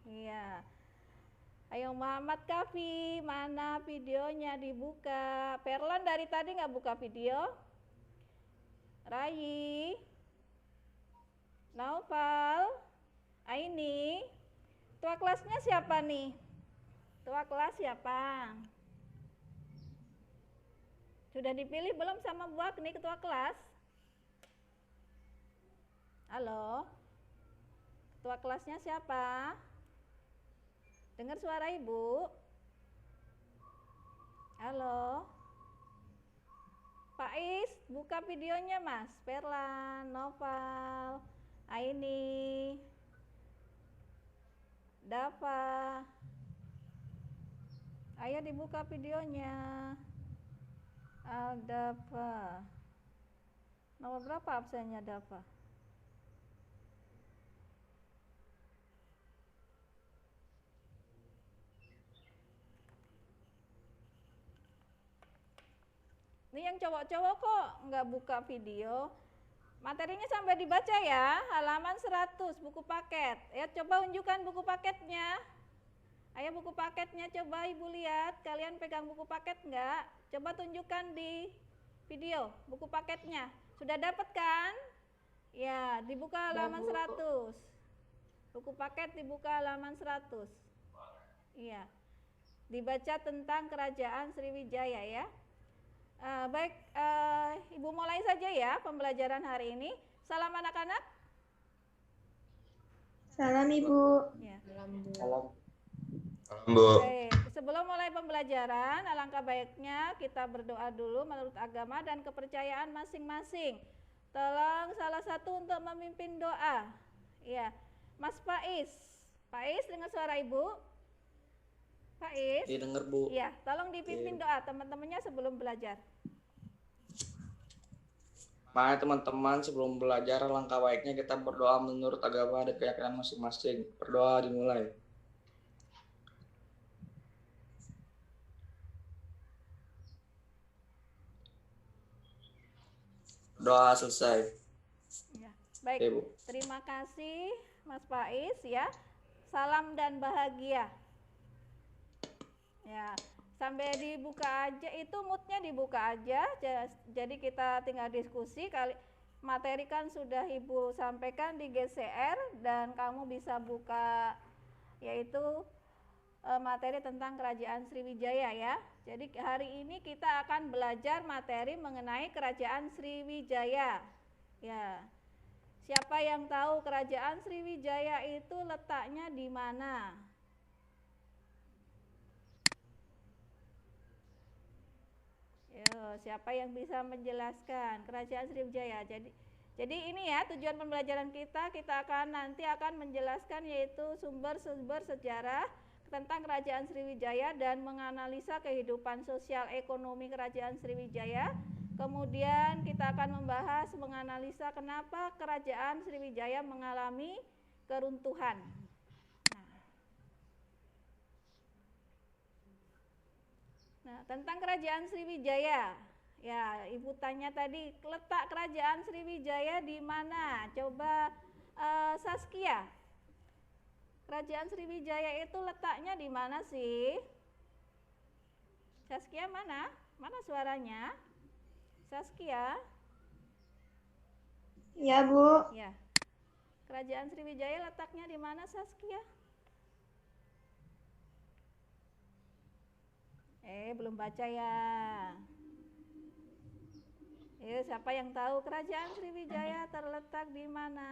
Iya. Ayo Muhammad Kafi, mana videonya dibuka? Perlon dari tadi nggak buka video? Rai, Naufal, Aini. Tua kelasnya siapa nih? Tua kelas siapa? Sudah dipilih belum sama Bu Agni ketua kelas? Halo? Ketua kelasnya siapa? Dengar suara ibu? Halo? Pak Is, buka videonya Mas. Perlan, Noval, Aini, Dava. Ayo dibuka videonya. Dava. Nomor berapa absennya Dava? Ini yang cowok-cowok kok nggak buka video. Materinya sampai dibaca ya, halaman 100 buku paket. Ya coba unjukkan buku paketnya. Ayo buku paketnya coba ibu lihat. Kalian pegang buku paket nggak? Coba tunjukkan di video buku paketnya. Sudah dapat kan? Ya, dibuka halaman 100. Buku paket dibuka halaman 100. Iya. Dibaca tentang Kerajaan Sriwijaya ya. Baik, Ibu mulai saja ya pembelajaran hari ini. Salam anak-anak. Salam Ibu. Ya. Salam Bu. Baik, sebelum mulai pembelajaran, alangkah baiknya kita berdoa dulu menurut agama dan kepercayaan masing-masing. Tolong salah satu untuk memimpin doa. Ya, Mas Faiz. Faiz dengar suara Ibu? Faiz? Iya dengar Bu. Iya, tolong dipimpin doa teman-temannya sebelum belajar. Mari teman-teman sebelum belajar langkah baiknya kita berdoa menurut agama dan keyakinan masing-masing. Berdoa dimulai. Doa selesai. Ya, baik. Ya, Bu. Terima kasih Mas Faiz ya. Salam dan bahagia. Ya, sampai dibuka aja itu moodnya dibuka aja. Jadi kita tinggal diskusi kali materi kan sudah Ibu sampaikan di GCR dan kamu bisa buka yaitu materi tentang Kerajaan Sriwijaya ya. Jadi hari ini kita akan belajar materi mengenai Kerajaan Sriwijaya. Ya. Siapa yang tahu Kerajaan Sriwijaya itu letaknya di mana? Yo, siapa yang bisa menjelaskan Kerajaan Sriwijaya? Jadi ini ya tujuan pembelajaran kita nanti akan menjelaskan yaitu sumber-sumber sejarah tentang Kerajaan Sriwijaya dan menganalisa kehidupan sosial ekonomi Kerajaan Sriwijaya. Kemudian kita akan membahas menganalisa kenapa Kerajaan Sriwijaya mengalami keruntuhan. Nah, tentang Kerajaan Sriwijaya. Ya, Ibu tanya tadi letak Kerajaan Sriwijaya di mana? Coba Saskia. Kerajaan Sriwijaya itu letaknya di mana sih? Saskia mana? Mana suaranya? Saskia? Ya Bu. Ya. Kerajaan Sriwijaya letaknya di mana Saskia? Belum baca ya. Siapa yang tahu Kerajaan Sriwijaya terletak di mana?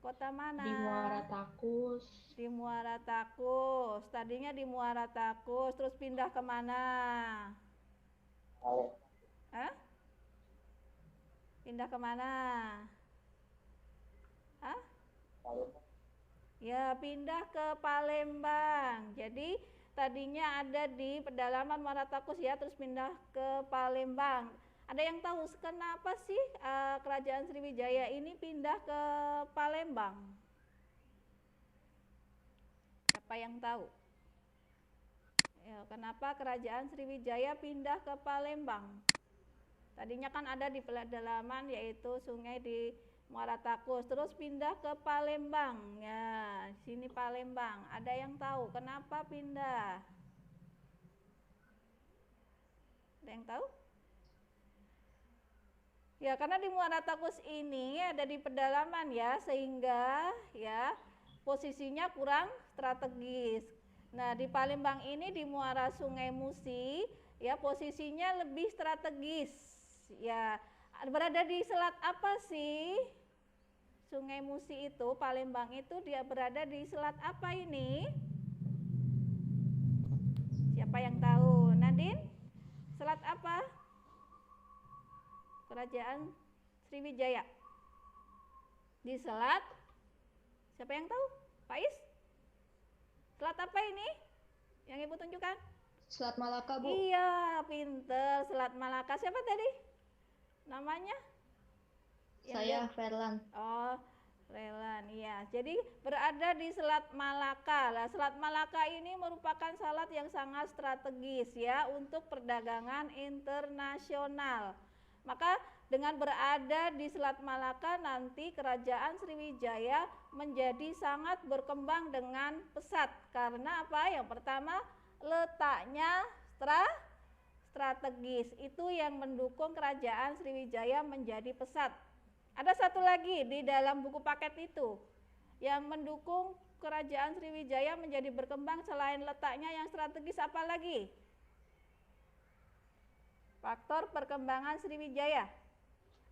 Kota mana? Di Muara Takus. Di Muara Takus. Tadinya di Muara Takus, terus pindah kemana? Hah? Pindah kemana? Hah? Ya, pindah ke Palembang. Jadi tadinya ada di pedalaman Muara Takus ya, terus pindah ke Palembang. Ada yang tahu kenapa sih Kerajaan Sriwijaya ini pindah ke Palembang? Siapa yang tahu? Ya, kenapa Kerajaan Sriwijaya pindah ke Palembang? Tadinya kan ada di pedalaman yaitu sungai di Muara Takus, terus pindah ke Palembang. Ya, sini Palembang. Ada yang tahu kenapa pindah? Ada yang tahu? Ya, karena di Muara Takus ini ada di pedalaman ya, sehingga ya posisinya kurang strategis. Nah, di Palembang ini di muara Sungai Musi ya posisinya lebih strategis. Ya, berada di selat apa sih? Sungai Musi itu, Palembang itu dia berada di selat apa ini? Siapa yang tahu? Nadine? Selat apa? Kerajaan Sriwijaya. Di selat, siapa yang tahu? Faiz? Selat apa ini? Yang Ibu tunjukkan? Selat Malaka, Bu. Iya, pinter. Selat Malaka. Siapa tadi? Namanya? Saya Verlan. Oh, Relan, iya. Jadi berada di Selat Malaka. Nah, Selat Malaka ini merupakan selat yang sangat strategis ya untuk perdagangan internasional. Maka dengan berada di Selat Malaka nanti Kerajaan Sriwijaya menjadi sangat berkembang dengan pesat. Karena apa? Yang pertama, letaknya strategis. Itu yang mendukung Kerajaan Sriwijaya menjadi pesat. Ada satu lagi di dalam buku paket itu yang mendukung Kerajaan Sriwijaya menjadi berkembang selain letaknya yang strategis, apa lagi? Faktor perkembangan Sriwijaya.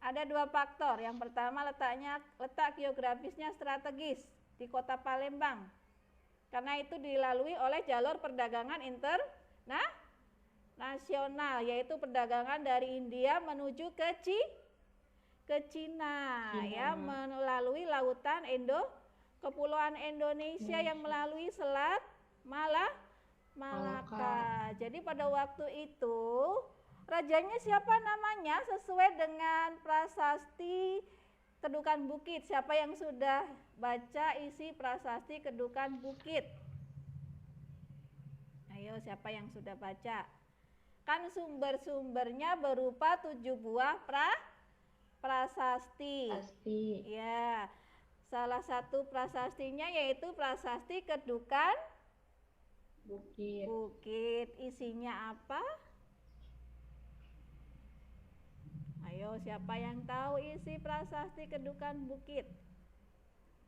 Ada dua faktor. Yang pertama letak geografisnya strategis di kota Palembang. Karena itu dilalui oleh jalur perdagangan internasional, yaitu perdagangan dari India menuju ke Cina, ya, melalui lautan Kepulauan Indonesia yang melalui Selat Malaka. Jadi pada waktu itu rajanya siapa namanya sesuai dengan prasasti Kedukan Bukit. Siapa yang sudah baca isi prasasti Kedukan Bukit? Ayo, siapa yang sudah baca? Kan sumber-sumbernya berupa 7 buah prasasti. Ya, salah satu prasastinya yaitu prasasti Kedukan Bukit. Isinya apa? Ayo, siapa yang tahu isi prasasti Kedukan Bukit?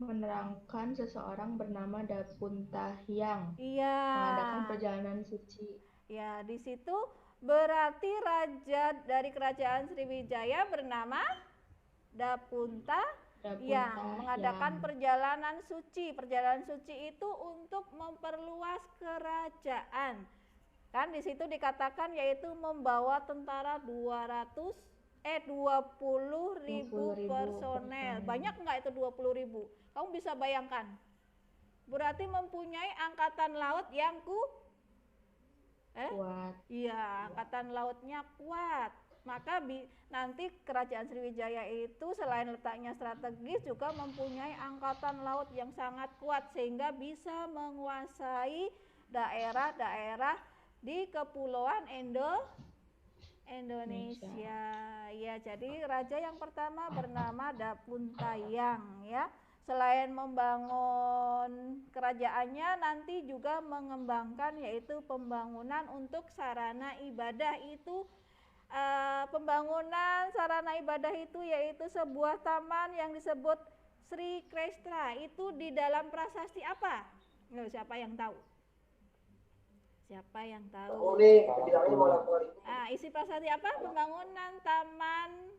Menerangkan seseorang bernama Dapunta Hyang Iya. mengadakan perjalanan suci. Ya, di situ berarti raja dari Kerajaan Sriwijaya bernama Dapunta yang mengadakan perjalanan suci. Perjalanan suci itu untuk memperluas kerajaan. Kan di situ dikatakan yaitu membawa tentara 20.000 personel. Banyak enggak itu 20.000? Kamu bisa bayangkan. Berarti mempunyai angkatan laut yang kuat. Iya, angkatan lautnya kuat. Maka nanti Kerajaan Sriwijaya itu selain letaknya strategis juga mempunyai angkatan laut yang sangat kuat sehingga bisa menguasai daerah-daerah di Kepulauan Indonesia. Ya, jadi raja yang pertama bernama Dapuntayang ya. Selain membangun kerajaannya, nanti juga mengembangkan yaitu pembangunan untuk sarana ibadah itu. Pembangunan sarana ibadah itu yaitu sebuah taman yang disebut Sri Krestra. Itu di dalam prasasti apa? Siapa yang tahu? Siapa yang tahu? Isi prasasti apa? Pembangunan Taman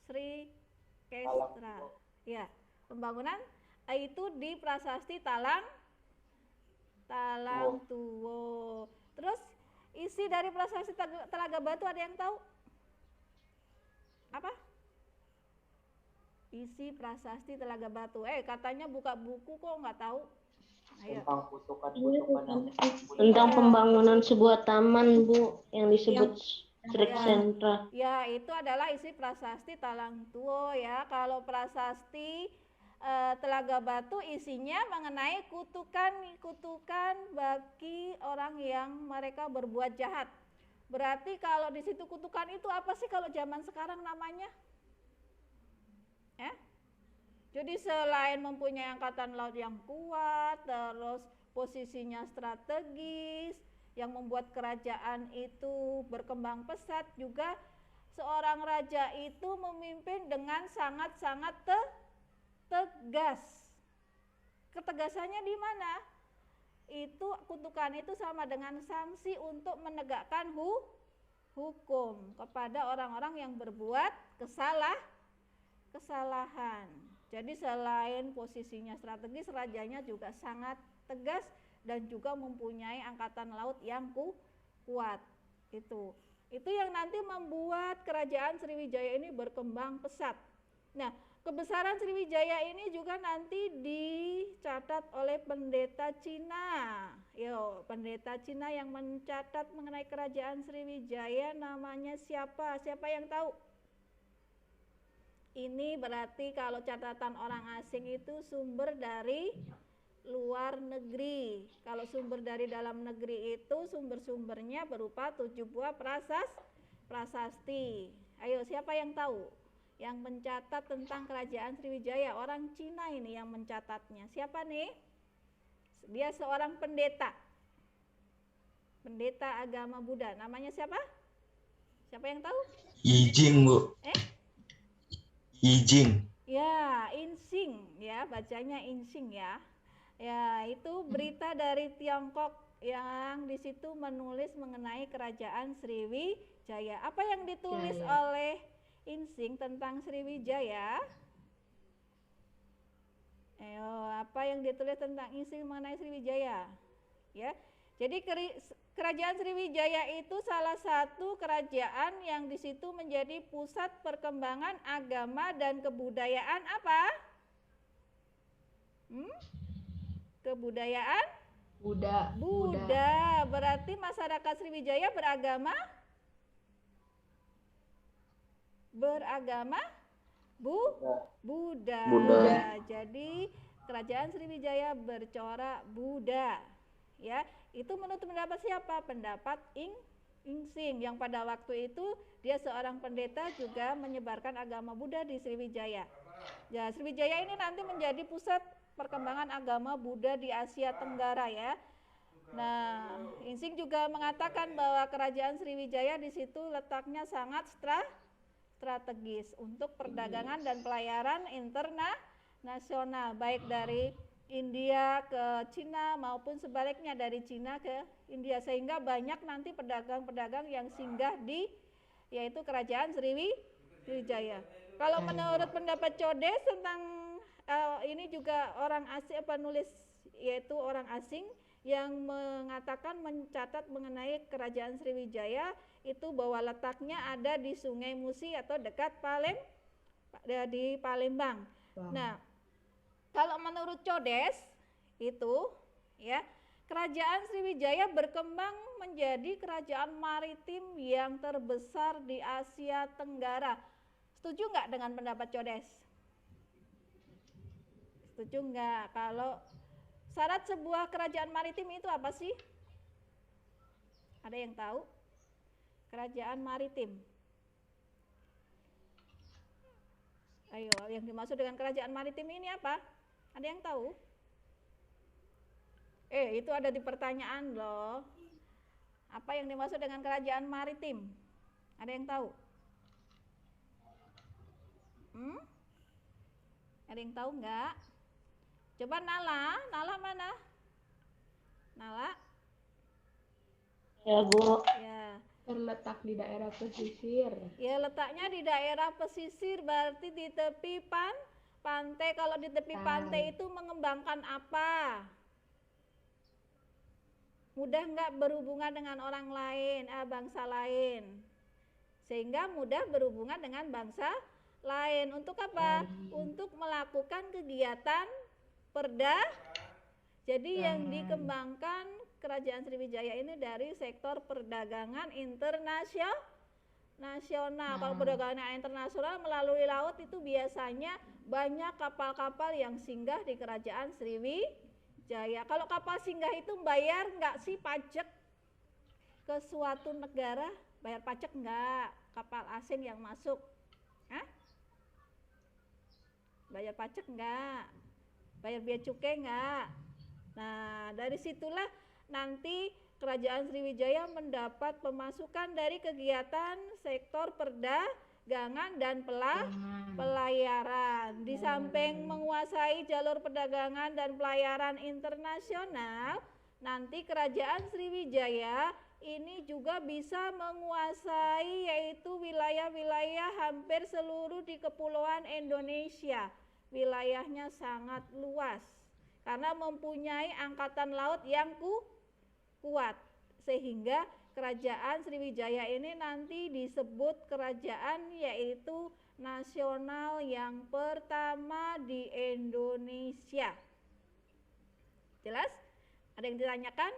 Sri Krestra. Ya. Pembangunan itu di prasasti Talang Tuwo. Terus isi dari prasasti Telaga Batu ada yang tahu? Apa? Isi prasasti Telaga Batu. Katanya buka buku kok nggak tahu. Ayo. Tentang pembangunan sebuah taman, Bu, yang disebut Sri Sentra. Ya, itu adalah isi prasasti Talang Tuwo ya. Kalau prasasti Telaga Batu isinya mengenai kutukan bagi orang yang mereka berbuat jahat. Berarti kalau di situ kutukan itu apa sih kalau zaman sekarang namanya? Jadi selain mempunyai angkatan laut yang kuat, terus posisinya strategis, yang membuat kerajaan itu berkembang pesat, juga seorang raja itu memimpin dengan sangat-sangat tegas. Ketegasannya di mana? Itu kutukan itu sama dengan sanksi untuk menegakkan hukum kepada orang-orang yang berbuat kesalahan. Jadi selain posisinya strategis, rajanya juga sangat tegas dan juga mempunyai angkatan laut yang kuat. Itu yang nanti membuat kerajaan Sriwijaya ini berkembang pesat. Nah, kebesaran Sriwijaya ini juga nanti dicatat oleh pendeta Cina. Pendeta Cina yang mencatat mengenai kerajaan Sriwijaya namanya siapa? Siapa yang tahu? Ini berarti kalau catatan orang asing itu sumber dari luar negeri. Kalau sumber dari dalam negeri itu sumber-sumbernya berupa 7 buah prasasti. Ayo, siapa yang tahu? Yang mencatat tentang kerajaan Sriwijaya, orang Cina ini yang mencatatnya. Siapa nih? Dia seorang pendeta agama Buddha. Namanya siapa? Siapa yang tahu? Yijing, Bu. Yijing. Ya, Insing ya, bacanya Insing ya. Ya, itu berita dari Tiongkok yang di situ menulis mengenai kerajaan Sriwijaya. Apa yang ditulis oleh Insing tentang Sriwijaya? Ayo, apa yang ditulis tentang Insing mengenai Sriwijaya? Ya. Jadi kerajaan Sriwijaya itu salah satu kerajaan yang di situ menjadi pusat perkembangan agama dan kebudayaan apa? Kebudayaan? Buddha. Berarti masyarakat Sriwijaya beragama Buddha. Jadi kerajaan Sriwijaya bercorak Buddha. Ya, itu menurut pendapat siapa? Pendapat Insing yang pada waktu itu dia seorang pendeta juga menyebarkan agama Buddha di Sriwijaya. Ya, Sriwijaya ini nanti menjadi pusat perkembangan agama Buddha di Asia Tenggara ya. Nah, Insing juga mengatakan bahwa kerajaan Sriwijaya di situ letaknya sangat strategis untuk perdagangan dan pelayaran internasional, baik dari India ke Cina maupun sebaliknya dari Cina ke India, sehingga banyak nanti pedagang-pedagang yang singgah di yaitu kerajaan Sriwijaya. Kalau menurut pendapat Codes tentang ini juga orang asing penulis yaitu orang asing yang mengatakan mencatat mengenai kerajaan Sriwijaya itu bahwa letaknya ada di Sungai Musi atau dekat di Palembang. Nah, kalau menurut Codes itu ya kerajaan Sriwijaya berkembang menjadi kerajaan maritim yang terbesar di Asia Tenggara. Setuju nggak dengan pendapat Codes? Setuju nggak? Kalau syarat sebuah kerajaan maritim itu apa sih? Ada yang tahu? Kerajaan maritim. Ayo, yang dimaksud dengan kerajaan maritim ini apa? Ada yang tahu? Itu ada di pertanyaan loh. Apa yang dimaksud dengan kerajaan maritim? Ada yang tahu? Ada yang tahu nggak? Coba Nala mana? Nala? Ya, Bu. Ya. Terletak di daerah pesisir. Ya, letaknya di daerah pesisir, berarti di tepi pantai. Kalau di tepi pantai itu mengembangkan apa? Mudah nggak berhubungan dengan orang lain, bangsa lain, sehingga mudah berhubungan dengan bangsa lain. Untuk apa? Untuk melakukan kegiatan Jadi yang dikembangkan kerajaan Sriwijaya ini dari sektor perdagangan internasional. Kalau perdagangan internasional melalui laut itu biasanya banyak kapal-kapal yang singgah di kerajaan Sriwijaya. Kalau kapal singgah itu bayar nggak sih pajak ke suatu negara? Bayar pajak nggak kapal asing yang masuk? Bayar pajak enggak? Bayar bea cukai enggak? Nah, dari situlah nanti Kerajaan Sriwijaya mendapat pemasukan dari kegiatan sektor perdagangan dan pelayaran. Di samping menguasai jalur perdagangan dan pelayaran internasional, nanti Kerajaan Sriwijaya ini juga bisa menguasai yaitu wilayah-wilayah hampir seluruh di kepulauan Indonesia. Wilayahnya sangat luas karena mempunyai angkatan laut yang kuat, sehingga Kerajaan Sriwijaya ini nanti disebut kerajaan yaitu nasional yang pertama di Indonesia. Jelas? Ada yang ditanyakan?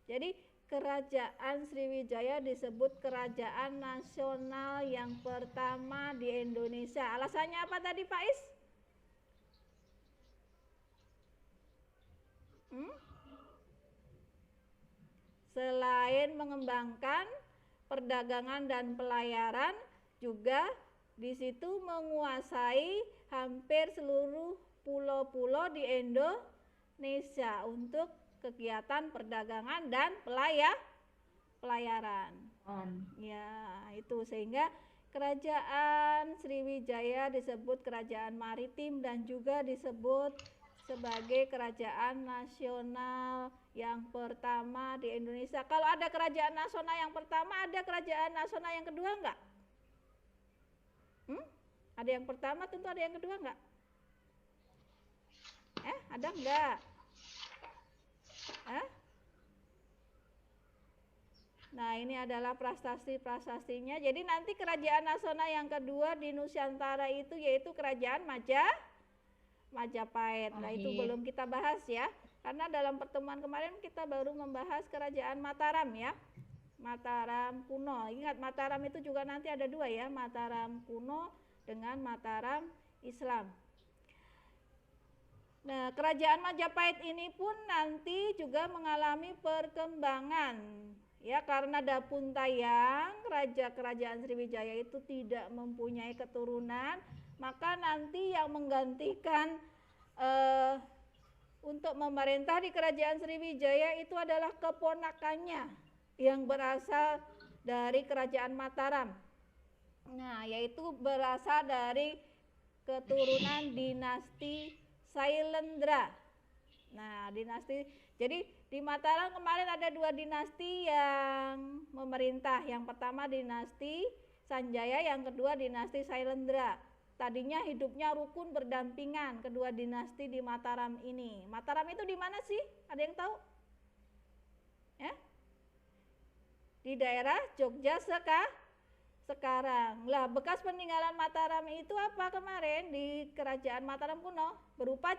Jadi Kerajaan Sriwijaya disebut kerajaan nasional yang pertama di Indonesia. Alasannya apa tadi Pak Is? Selain mengembangkan perdagangan dan pelayaran, juga di situ menguasai hampir seluruh pulau-pulau di Indonesia untuk kegiatan perdagangan dan pelayaran. Ya, itu sehingga Kerajaan Sriwijaya disebut kerajaan maritim dan juga disebut sebagai kerajaan nasional yang pertama di Indonesia. Kalau ada kerajaan nasional yang pertama, ada kerajaan nasional yang kedua enggak? Ada yang pertama, tentu ada yang kedua enggak? Ada enggak? Nah, ini adalah prestasi-prestasinya. Jadi nanti kerajaan nasional yang kedua di Nusantara itu yaitu kerajaan Majapahit. Nah, itu belum kita bahas ya. Karena dalam pertemuan kemarin kita baru membahas kerajaan Mataram ya. Mataram kuno. Ingat Mataram itu juga nanti ada dua ya, Mataram kuno dengan Mataram Islam. Nah, kerajaan Majapahit ini pun nanti juga mengalami perkembangan ya, karena Dapuntayang raja kerajaan Sriwijaya itu tidak mempunyai keturunan, maka nanti yang menggantikan untuk memerintah di kerajaan Sriwijaya itu adalah keponakannya yang berasal dari kerajaan Mataram. Nah, yaitu berasal dari keturunan dinasti Sailendra. Nah, jadi di Mataram kemarin ada dua dinasti yang memerintah. Yang pertama dinasti Sanjaya, yang kedua dinasti Sailendra. Tadinya hidupnya rukun berdampingan kedua dinasti di Mataram ini. Mataram itu di mana sih? Ada yang tahu? Ya? Di daerah Jogja sekarang. Lah, bekas peninggalan Mataram itu apa kemarin di kerajaan Mataram kuno? Berupa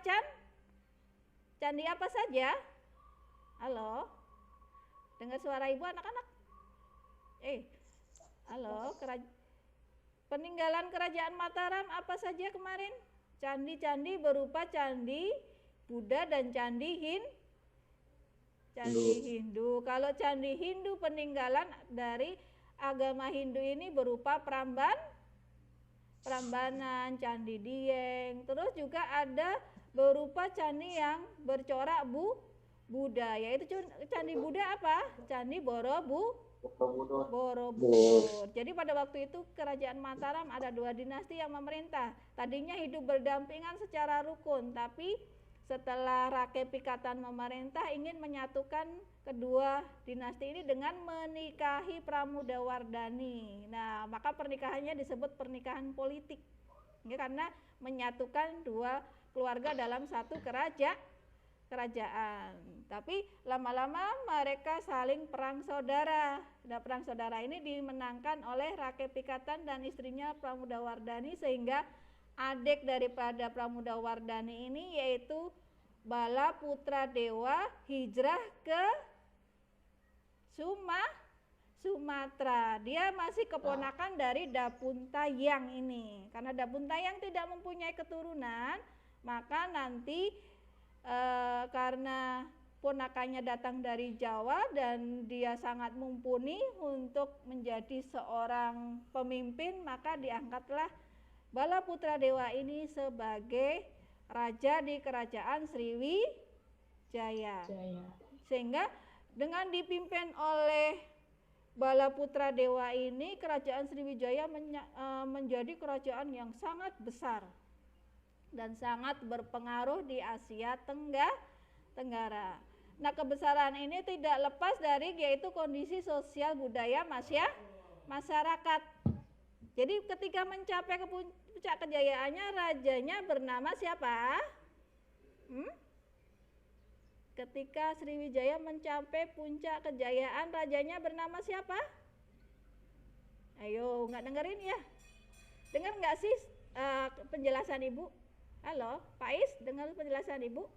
candi apa saja? Halo? Dengar suara ibu anak-anak? Halo, peninggalan kerajaan Mataram apa saja kemarin? Candi-candi berupa candi Buddha dan candi Hindu. Kalau candi Hindu peninggalan dari agama Hindu ini berupa Prambanan, Candi Dieng, terus juga ada berupa candi yang bercorak Buddha, yaitu candi Buddha apa? Candi Borobudur. Jadi pada waktu itu kerajaan Mataram ada dua dinasti yang memerintah. Tadinya hidup berdampingan secara rukun, tapi setelah Rakyat Pikatan memerintah ingin menyatukan kedua dinasti ini dengan menikahi Pramodawardhani. Nah, maka pernikahannya disebut pernikahan politik. Ya, karena menyatukan dua keluarga dalam satu kerajaan. Tapi lama-lama mereka saling perang saudara. Nah, perang saudara ini dimenangkan oleh Rakyat Pikatan dan istrinya Pramodawardhani, sehingga adik daripada Pramodawardhani ini yaitu Bala Putra Dewa hijrah ke Sumatera. Dia masih keponakan dari Dapuntayang ini. Karena Dapuntayang tidak mempunyai keturunan, maka nanti karena ponakannya datang dari Jawa dan dia sangat mumpuni untuk menjadi seorang pemimpin, maka diangkatlah Bala Putra Dewa ini sebagai raja di kerajaan Sriwijaya. Jaya. Sehingga dengan dipimpin oleh Bala Putra Dewa ini, kerajaan Sriwijaya menjadi kerajaan yang sangat besar dan sangat berpengaruh di Asia Tenggara. Nah, kebesaran ini tidak lepas dari yaitu kondisi sosial budaya masyarakat. Jadi ketika mencapai puncak kejayaannya, rajanya bernama siapa? Ketika Sriwijaya mencapai puncak kejayaan, rajanya bernama siapa? Ayo, nggak dengerin ya? Dengar nggak sih penjelasan Ibu? Halo, Pak Is, dengar penjelasan Ibu?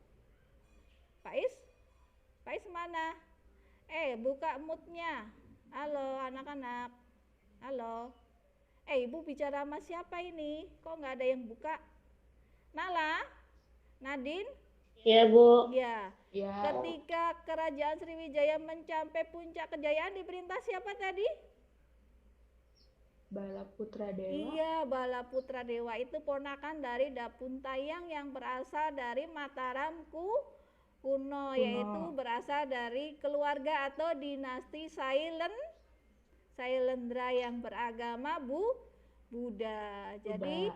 Pak Is? Pak Is mana? Buka moodnya. Halo anak-anak. Halo. Ibu bicara sama siapa ini? Kok nggak ada yang buka? Nala? Nadine? Ya, Bu. Ya. Ya. Ketika kerajaan Sriwijaya mencapai puncak kejayaan, diperintah siapa tadi? Bala Putra Dewa. Iya, Bala Putra Dewa itu ponakan dari Dapuntayang yang berasal dari Mataram kuno, yaitu berasal dari keluarga atau dinasti Sailendra yang beragama Buddha. Jadi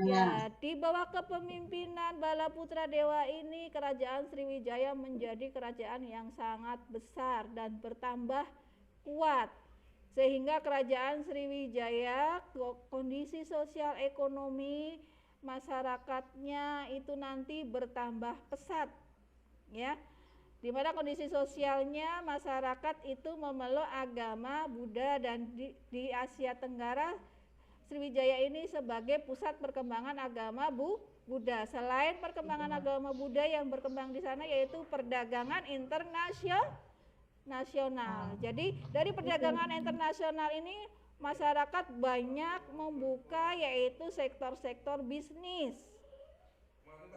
ya, di bawah kepemimpinan Bala Putra Dewa ini, kerajaan Sriwijaya menjadi kerajaan yang sangat besar dan bertambah kuat. Sehingga kerajaan Sriwijaya, kondisi sosial ekonomi masyarakatnya itu nanti bertambah pesat, ya. Di mana kondisi sosialnya masyarakat itu memeluk agama Buddha, dan di Asia Tenggara Sriwijaya ini sebagai pusat perkembangan agama Buddha. Selain perkembangan agama Buddha yang berkembang di sana, yaitu perdagangan internasional. Jadi dari perdagangan internasional ini masyarakat banyak membuka yaitu sektor-sektor bisnis.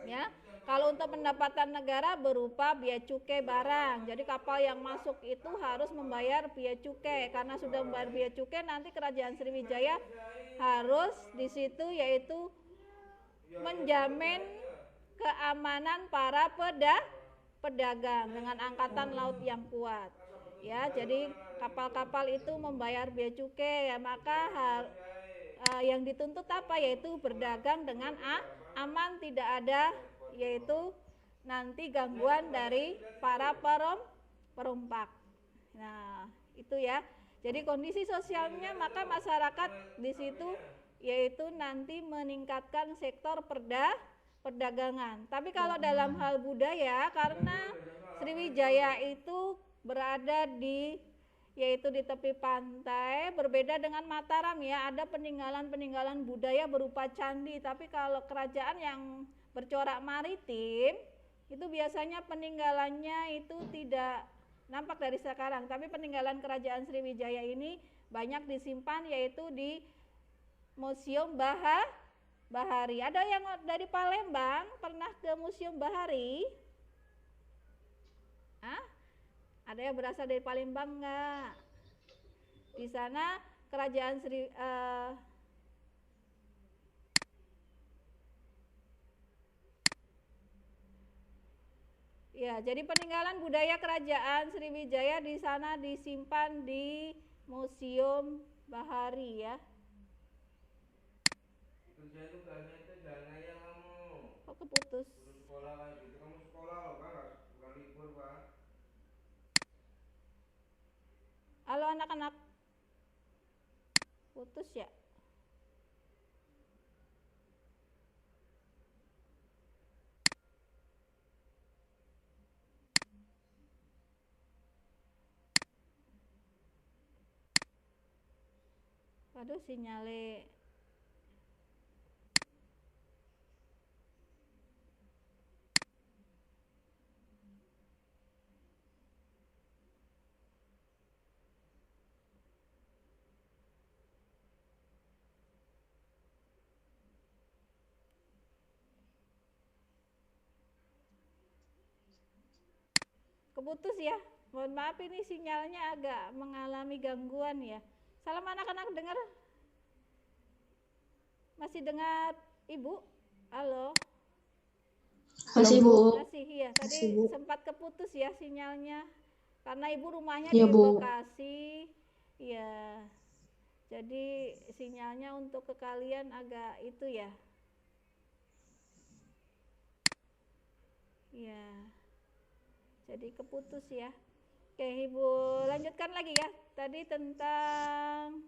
Ya, kalau untuk pendapatan negara berupa bea cukai barang. Jadi kapal yang masuk itu harus membayar bea cukai. Karena sudah membayar bea cukai, nanti kerajaan Sriwijaya harus di situ yaitu menjamin keamanan para pedagang dengan angkatan laut yang kuat. Ya, jadi kapal-kapal itu membayar bea cukai, ya, maka yang dituntut apa? Yaitu berdagang dengan aman, tidak ada yaitu nanti gangguan dari para perompak. Nah, itu ya. Jadi kondisi sosialnya, maka masyarakat di situ yaitu nanti meningkatkan sektor perdagangan. Tapi kalau dalam hal budaya, karena Sriwijaya itu berada yaitu di tepi pantai, berbeda dengan Mataram ya, ada peninggalan-peninggalan budaya berupa candi. Tapi kalau kerajaan yang bercorak maritim itu biasanya peninggalannya itu tidak nampak dari sekarang, tapi peninggalan kerajaan Sriwijaya ini banyak disimpan yaitu di Museum Bahari. Ada yang dari Palembang pernah ke Museum Bahari? Ada yang berasal dari Palembang enggak? Di sana kerajaan ya, jadi peninggalan budaya kerajaan Sriwijaya di sana disimpan di Museum Bahari ya. Kok keputus? Halo anak-anak, putus ya? Waduh, sinyalnya keputus ya. Mohon maaf, ini sinyalnya agak mengalami gangguan ya. Salam anak-anak, dengar? Masih dengar Ibu? Halo? Masih, Bu. Masih, ya. Tadi Masih, Bu. sempat keputus ya sinyalnya. Karena Ibu rumahnya Iya, di Bu. Bekasi. Ya. Jadi sinyalnya untuk ke kalian agak itu ya. Ya. Jadi keputus ya. Oke, Ibu lanjutkan lagi ya. Tadi tentang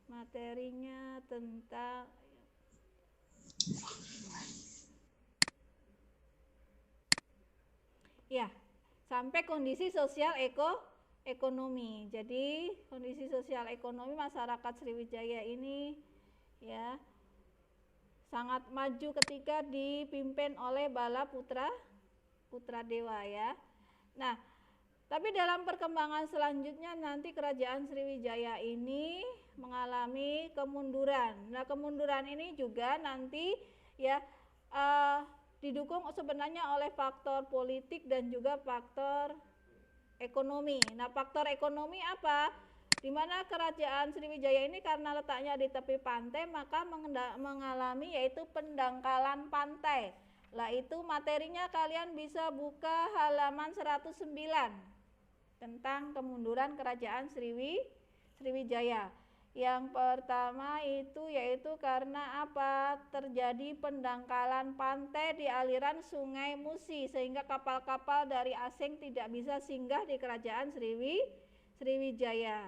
materinya tentang ya, sampai kondisi sosial ekonomi. Jadi kondisi sosial ekonomi masyarakat Sriwijaya ini ya sangat maju ketika dipimpin oleh Bala Putra Dewa ya. Nah, tapi dalam perkembangan selanjutnya nanti kerajaan Sriwijaya ini mengalami kemunduran. Nah, kemunduran ini juga nanti ya didukung sebenarnya oleh faktor politik dan juga faktor ekonomi. Nah, faktor ekonomi apa? Di mana kerajaan Sriwijaya ini karena letaknya di tepi pantai maka mengalami yaitu pendangkalan pantai. Lah itu materinya kalian bisa buka halaman 109 tentang kemunduran kerajaan Sriwijaya. Yang pertama itu yaitu karena apa? Terjadi pendangkalan pantai di aliran Sungai Musi sehingga kapal-kapal dari asing tidak bisa singgah di kerajaan Sriwijaya.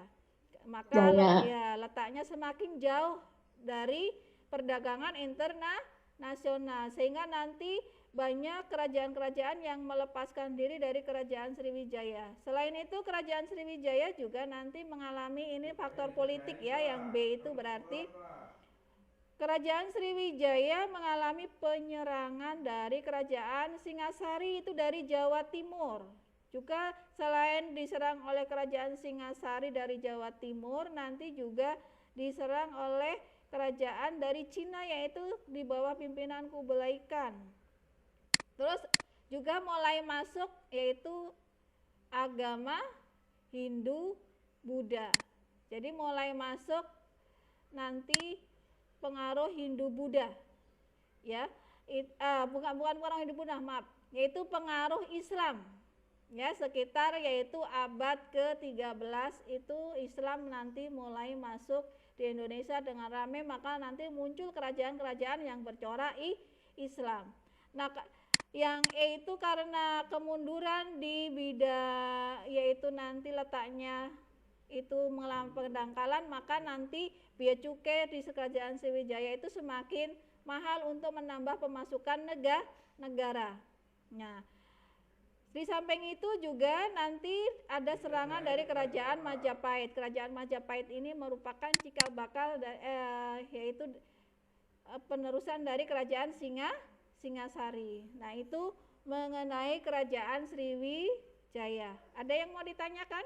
Maka ya letaknya semakin jauh dari perdagangan internasional sehingga nanti banyak kerajaan-kerajaan yang melepaskan diri dari kerajaan Sriwijaya. Selain itu kerajaan Sriwijaya juga nanti mengalami ini faktor politik ya, yang B itu berarti kerajaan Sriwijaya mengalami penyerangan dari kerajaan Singasari itu dari Jawa Timur. Juga selain diserang oleh kerajaan Singasari dari Jawa Timur, nanti juga diserang oleh kerajaan dari Cina yaitu di bawah pimpinan Kublai Khan. Terus juga mulai masuk yaitu agama Hindu Buddha. Jadi mulai masuk nanti pengaruh Hindu Buddha. Ya. Bukan pengaruh Hindu Buddha, maaf, yaitu pengaruh Islam. Ya, sekitar yaitu abad ke-13 itu Islam nanti mulai masuk di Indonesia dengan ramai, maka nanti muncul kerajaan-kerajaan yang bercorak Islam. Nah, yang E itu karena kemunduran di bidang yaitu nanti letaknya itu mengalami pendangkalan, maka nanti biaya cukai di kerajaan Sriwijaya itu semakin mahal untuk menambah pemasukan negara. Nah, di samping itu juga nanti ada serangan dari kerajaan Majapahit. Kerajaan Majapahit ini merupakan cikal bakal yaitu penerusan dari kerajaan Singasari. Nah, itu mengenai kerajaan Sriwijaya. Ada yang mau ditanyakan?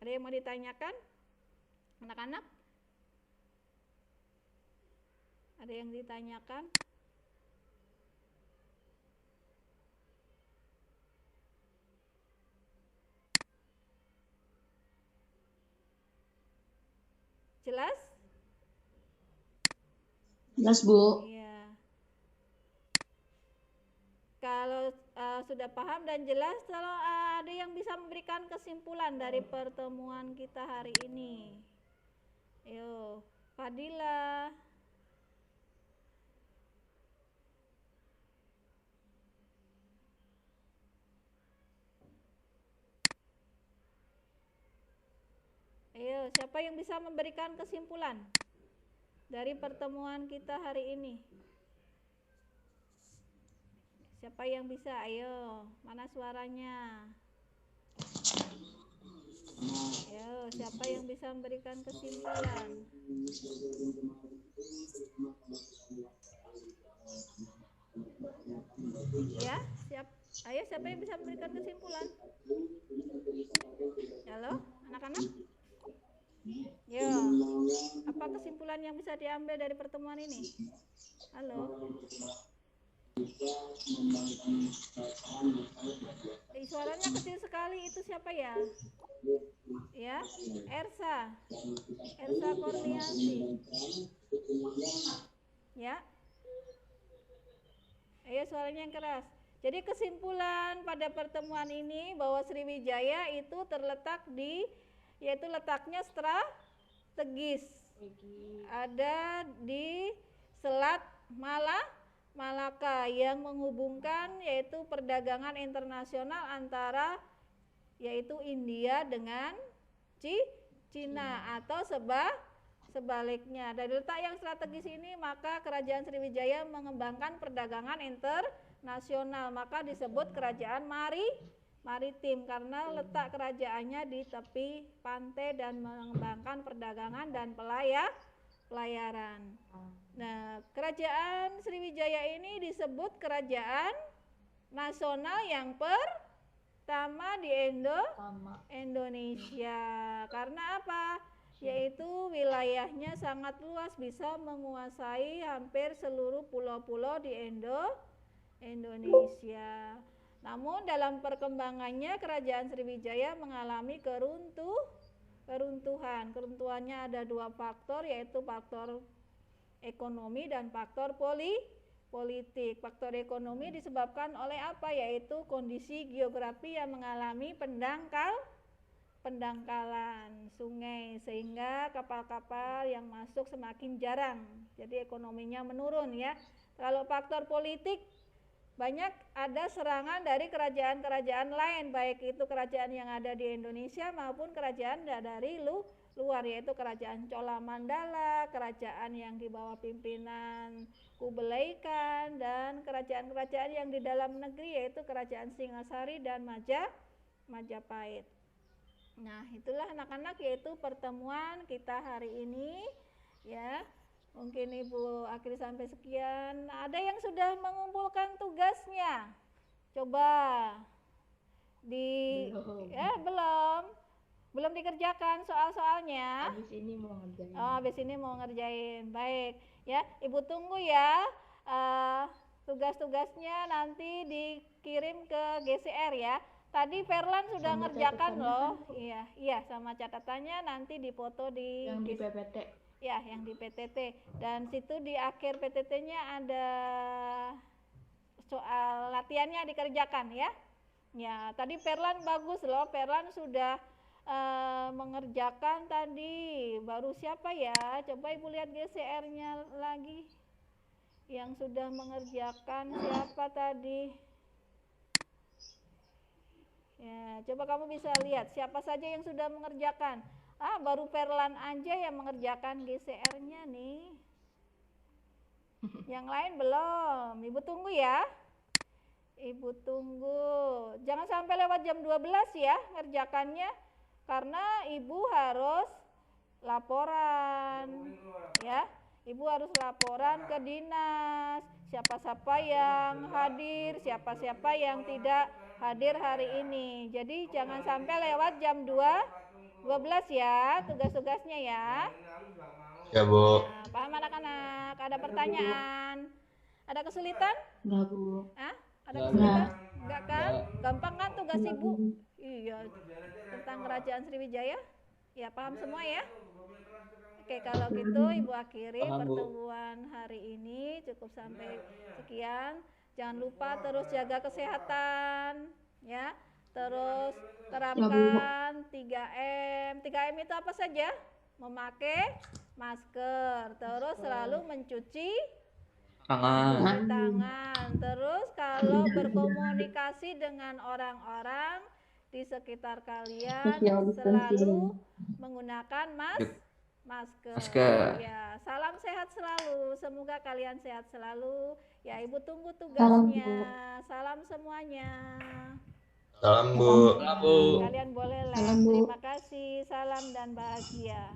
Ada yang mau ditanyakan? Anak-anak? Ada yang ditanyakan? Jelas? Jelas, Bu. Iya. Kalau sudah paham dan jelas, kalau ada yang bisa memberikan kesimpulan dari pertemuan kita hari ini. Ayo, Fadila. Ayo, siapa yang bisa memberikan kesimpulan dari pertemuan kita hari ini? Siapa yang bisa? Ayo, mana suaranya? Ayo, siapa yang bisa memberikan kesimpulan? Ya, ayo siapa yang bisa memberikan kesimpulan? Halo, anak-anak? Ya, apa kesimpulan yang bisa diambil dari pertemuan ini? Halo? suaranya kecil sekali, itu siapa ya? Ya, Ersa Kurniasi. Ya, ayo suaranya yang keras. Jadi kesimpulan pada pertemuan ini bahwa Sriwijaya itu terletak yaitu letaknya strategis. Ada di Selat Malaka yang menghubungkan yaitu perdagangan internasional antara yaitu India dengan Cina atau sebaliknya. Dari letak yang strategis ini maka Kerajaan Sriwijaya mengembangkan perdagangan internasional, maka disebut kerajaan maritim karena letak kerajaannya di tepi pantai dan mengembangkan perdagangan dan pelayaran. Nah, kerajaan Sriwijaya ini disebut kerajaan nasional yang pertama di Indonesia. Karena apa? Yaitu wilayahnya sangat luas, bisa menguasai hampir seluruh pulau-pulau di Indonesia. Namun dalam perkembangannya kerajaan Sriwijaya mengalami keruntuhan. Keruntuhannya ada dua faktor, yaitu faktor ekonomi dan faktor politik. Faktor ekonomi disebabkan oleh apa? Yaitu kondisi geografi yang mengalami pendangkalan sungai sehingga kapal-kapal yang masuk semakin jarang. Jadi ekonominya menurun ya. Kalau faktor politik, banyak ada serangan dari kerajaan-kerajaan lain, baik itu kerajaan yang ada di Indonesia maupun kerajaan dari luar, yaitu kerajaan Chola Mandala, kerajaan yang di bawah pimpinan Kublai Khan, dan kerajaan-kerajaan yang di dalam negeri yaitu kerajaan Singasari dan Majapahit. Nah, itulah anak-anak yaitu pertemuan kita hari ini ya. Mungkin Ibu akhiri sampai sekian. Nah, ada yang sudah mengumpulkan tugasnya? Coba belum dikerjakan soal-soalnya. Habis ini mau ngerjain. Oh, habis ini mau ngerjain. Baik, ya. Ibu tunggu ya. Tugas-tugasnya nanti dikirim ke GCR ya. Tadi Ferlan sudah Sama ngerjakan loh. catatannya kan, Iya, sama catatannya nanti dipoto di yang di PPT. Ya, yang di PTT. Dan situ di akhir PTT-nya ada soal latihannya dikerjakan ya. Ya, tadi Ferlan bagus loh. Ferlan sudah mengerjakan tadi. Baru siapa ya? Coba Ibu lihat GCR-nya lagi. Yang sudah mengerjakan siapa tadi? Ya, coba kamu bisa lihat siapa saja yang sudah mengerjakan. Baru Ferlan aja yang mengerjakan GCR-nya nih. Yang lain belum. Ibu tunggu ya. Ibu tunggu. Jangan sampai lewat jam 12 ya ngerjakannya. Karena Ibu harus laporan. Ya, Ibu harus laporan ke dinas. Siapa-siapa yang hadir, siapa-siapa yang tidak hadir hari ini. Jadi jangan sampai lewat jam 12 ya tugas-tugasnya ya. Ya, Bu. Nah, paham anak-anak? Ada pertanyaan? Ada kesulitan? Enggak, Bu. Ada kesulitan? Enggak kan? Gampang kan tugas Ibu? Iya. Tentang kerajaan Sriwijaya? Ya, paham semua ya? Oke, kalau gitu Ibu akhiri Paham, Bu. pertemuan hari ini. Cukup sampai sekian. Jangan lupa terus jaga kesehatan ya. Terus terapkan 3M. 3M itu apa saja? Memakai masker, terus selalu mencuci tangan. Terus kalau berkomunikasi dengan orang-orang di sekitar kalian selalu menggunakan masker. Ya, salam sehat selalu. Semoga kalian sehat selalu. Ya, Ibu tunggu tugasnya. Salam semuanya. Salam, Bu. Kalian boleh les. Terima kasih. Salam dan bahagia.